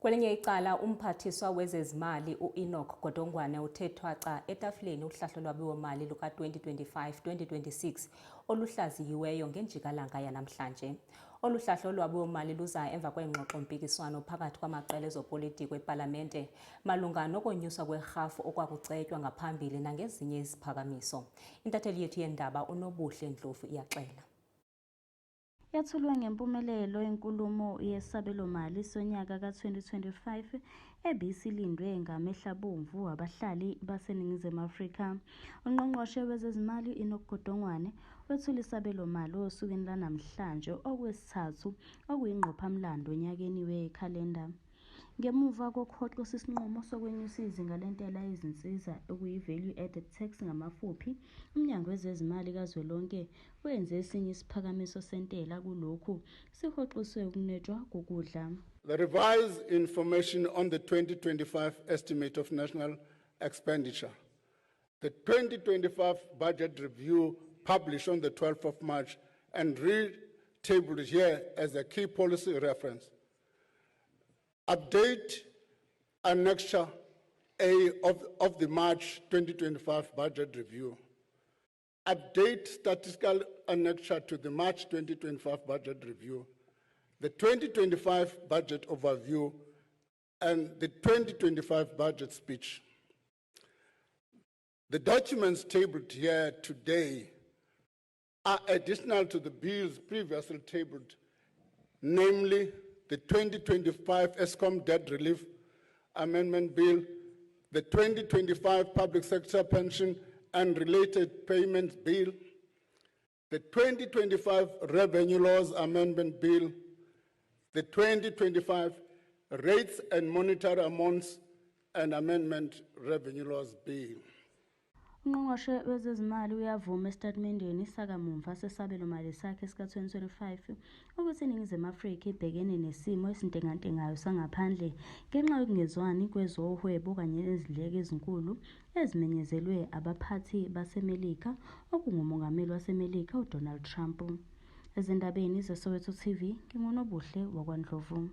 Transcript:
Kwelinye icala umphathiswa wezezimali uEnoch Godongwana uthe thwaca etafuleni uhlahlo lwabiwo-mali luka-2025-2026 oluhlaziyiweyo ngenjikalanga yanamhlanje. Olu hlahlo lwabiwo-mali luza emva kwengxoxo-mpikiswano phakathi kwamaqela ezopolitiko epalamente malunga nokonyuswa kwerhafu okwakucetywa ngaphambili nangezinye iziphakamiso. Intatheli yethu yendaba uNobuhle Ndlovu iyaxela. Yathulwa ngempumelelo inkulumo yesabelomali sonyaka ka-2025 ebisilindwe ngamehlabomvu abahlali baseNingizimu Afrika. Ungqongqoshe wezezimali uEnoch Godongwana wethula isabelomali osukwini lanamhlanje okwesithathu okuyingqophamlando onyakeni wekhalenda. Ngemuva kokuhoxisa isinqumo sokwenyusa izinga lentela yezinsiza okuyi-value added tax ngamafuphi, uMnyango Wezezimali Kazwelonke wenze esinye isiphakamiso sentela kulokhu sihoxiswe ukunwetshwa kokudla. The revised information on the 2025 estimate of national expenditure. The 2025 budget review published on the 12th of March and re-tabled here as a key policy reference. Update Annexure A of the March 2025 budget review. Update statistical annexure to the March 2025 budget review. The 2025 budget overview and the 2025 budget speech. The documents tabled here today are additional to the bills previously tabled, namely the 2025 ESCOM Debt Relief Amendment Bill, the 2025 Public Sector Pension and Related Payments Bill, the 2025 Revenue Laws Amendment Bill, the 2025 Rates and Monetary Amounts and Amendment Revenue Laws Bill. Ungqongqoshe wezezimali uyavuma esitatimendeni sakamuva sesabelomali sakhe sika-2025 ukuthi iNingizimu Afrika ibhekene nesimo esintengantengayo sangaphandle ngenxa yokungezwani kwezohwebo kanye nezindleko ezinkulu ezimenyezelwe abaphathi baseMelika okungumongameli waseMelika uDonald Trump. Ezindabeni zeSoweto TV, nginguNobuhle wakwaNdlovu.